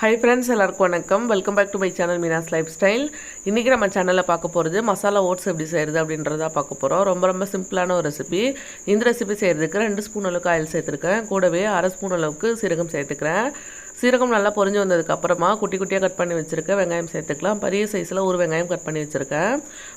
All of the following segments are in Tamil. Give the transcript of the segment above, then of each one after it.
Hi friends, எல்லாருக்கும் வணக்கம். Welcome back to my channel Meena's lifestyle. இன்றைக்கி நம்ம சேனலில் பார்க்க போகிறது மசாலா ஓட்ஸ் எப்படி செய்கிறது அப்படின்றத பார்க்க போகிறோம். ரொம்ப சிம்பிளான ஒரு ரெசிபி. இந்த ரெசிபி செய்கிறதுக்கு 2 ஸ்பூன் அளவுக்கு ஆயில் சேர்த்துருக்கேன். கூடவே 1/2 ஸ்பூன் அளவுக்கு சீரகம் சேர்த்துக்கிறேன். சீரகம் நல்லா பொரிஞ்சு வந்ததுக்கப்புறமா குட்டி குட்டியாக கட் பண்ணி வச்சுருக்கேன் வெங்காயம் சேர்த்துக்கலாம். பெரிய சைஸில் ஒரு வெங்காயம் கட் பண்ணி வச்சுருக்கேன்.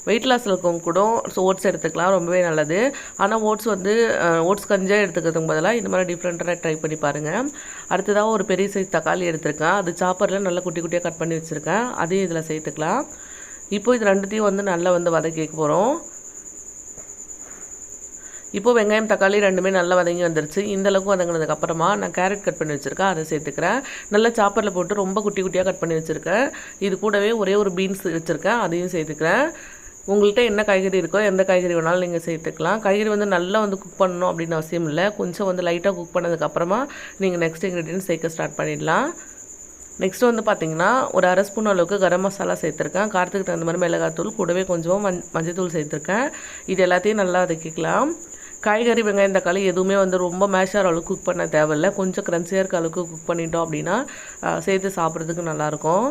வெயிட் லாஸில் இருக்கவங்க கூட ஓட்ஸ் எடுத்துக்கலாம், ரொம்பவே நல்லது. ஆனால் ஓட்ஸ் கஞ்சியாக எடுத்துக்கிறதுக்கு பதிலாக இந்த மாதிரி டிஃப்ரெண்ட்டாக ட்ரை பண்ணி பாருங்கள். அடுத்ததாக ஒரு பெரிய சைஸ் தக்காளி எடுத்துருக்கேன். அது சாப்பரில் நல்லா குட்டி குட்டியாக கட் பண்ணி வச்சுருக்கேன். அதையும் இதில் சேர்த்துக்கலாம். இப்போ இது ரெண்டுத்தையும் நல்லா வதக்கிக்க போகிறோம். இப்போ வெங்காயம் தக்காளி ரெண்டுமே நல்லா வதங்கி வந்துருச்சு. இந்தளவுக்கு வதங்கினதுக்கப்புறமா நான் கேரட் கட் பண்ணி வச்சுருக்கேன், அதை சேர்த்துக்கிறேன். நல்லா சாப்பரில் போட்டு ரொம்ப குட்டி குட்டியாக கட் பண்ணி வச்சுருக்கேன். இது கூடவே ஒரே ஒரு பீன்ஸ் வச்சுருக்கேன், அதையும் சேர்த்துக்கிறேன். உங்கள்கிட்ட என்ன காய்கறி இருக்கோ எந்த காய்கறி வேணாலும் நீங்கள் சேர்த்துக்கலாம். காய்கறி நல்லா குக் பண்ணணும் அப்படின்னு அவசியம் இல்லை. கொஞ்சம் லைட்டாக குக் பண்ணதுக்கப்புறமா நீங்கள் நெக்ஸ்ட் இன்க்ரீடியன்ட் சேர்க்க ஸ்டார்ட் பண்ணிடலாம். நெக்ஸ்ட்டு பார்த்திங்கன்னா ஒரு 1/2 ஸ்பூன் அளவுக்கு கரம் மசாலா சேர்த்துருக்கேன். காரத்துக்கு தகுந்த மாதிரி மிளகாத்தூள், கூடவே கொஞ்சம் மஞ்சத்தூள் சேர்த்துருக்கேன். இது எல்லாத்தையும் நல்லா வதக்கிக்கலாம். காய்கறி வெங்காயம் தக்காளி எதுவுமே ரொம்ப மேஷாகிற அளவுக்கு குக் பண்ண தேவையில்லை. கொஞ்சம் க்ரன்ச்சியாக இருக்க அளவுக்கு குக் பண்ணிட்டோம் அப்படின்னா சேர்த்து சாப்பிட்றதுக்கு நல்லாயிருக்கும்.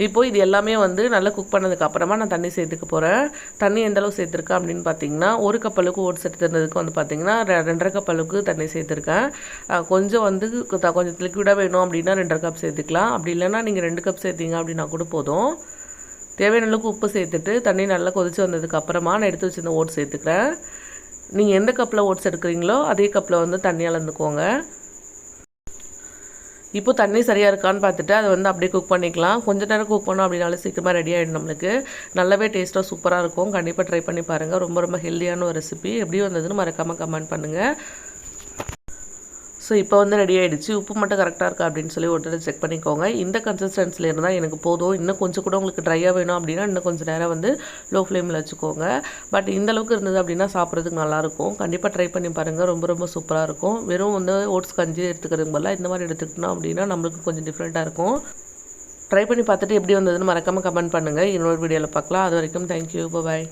இப்போது இது எல்லாமே நல்லா குக் பண்ணதுக்கப்புறமா நான் தண்ணி சேர்த்துக்க போகிறேன். தண்ணி எந்தளவு சேர்த்துருக்கேன் அப்படின்னு பார்த்தீங்கன்னா, 1 கப் அளவுக்கு ஓட்ஸ் எடுத்துருந்ததுக்கு பார்த்தீங்கன்னா 2.5 கப் அளவுக்கு தண்ணி சேர்த்துருக்கேன். கொஞ்சம் கொஞ்சம் லிக்விடாக வேணும் அப்படின்னா 2.5 கப் சேர்த்துக்கலாம். அப்படி இல்லைன்னா நீங்கள் 2 கப் சேர்த்திங்க அப்படின்னா கூட போதும். தேவையான அளவுக்கு உப்பு சேர்த்துட்டு தண்ணி நல்லா கொதித்து வந்ததுக்கப்புறமா நான் எடுத்து வச்சுருந்த ஓட்ஸ் சேர்த்துக்கிறேன். நீங்கள் எந்த கப்பில் ஓட்ஸ் எடுக்கிறீங்களோ அதே கப்பில் தண்ணி அளந்துக்கோங்க. இப்போ தண்ணி சரியாக இருக்கான்னு பார்த்துட்டு அதை அப்படியே குக் பண்ணிக்கலாம். கொஞ்சம் நேரம் குக் பண்ணோம் அப்படின்னாலும் சீக்கிரமாக ரெடி ஆகிடும் நம்மளுக்கு. நல்லாவே டேஸ்ட்டாக சூப்பராக இருக்கும். கண்டிப்பாக ட்ரை பண்ணி பாருங்கள். ரொம்ப ஹெல்த்தியான ஒரு ரெசிபி. எப்படி வந்ததுன்னு மறக்காமல் கமெண்ட் பண்ணுங்கள். ஸோ இப்போ ரெடி ஆகிடுச்சு. உப்பு மட்டும் கரெக்டாக இருக்கா அப்படின்னு சொல்லி ஒரு தடவை செக் பண்ணிக்கோங்க. இந்த கன்சிஸ்டன்சியில் இருந்தால் எனக்கு போதும். இன்னும் கொஞ்சம் கூட உங்களுக்கு ட்ரையாக வேணும் அப்படின்னா இன்னும் கொஞ்சம் நேரம் லோ ஃப்ளேமில் வச்சுக்கோங்க. பட் இந்தளவுக்கு இருந்தது அப்படின்னா சாப்பிட்றதுக்கு நல்லாயிருக்கும். கண்டிப்பாக ட்ரை பண்ணி பாருங்கள். ரொம்ப சூப்பராக இருக்கும். வெறும் ஓட்ஸ் கஞ்சி எடுத்துக்கிறதுக்கு பதிலாக இந்த மாதிரி எடுத்துக்கிட்டோம் அப்படின்னா நம்மளுக்கு கொஞ்சம் டிஃப்ரெண்ட்டாக இருக்கும். ட்ரை பண்ணி பார்த்துட்டு எப்படி வந்ததுன்னு மறக்காமல் கமெண்ட் பண்ணுங்கள். இன்னொரு வீடியோவில் பார்க்கலாம். அது வரைக்கும் தேங்க்யூ, பாய்.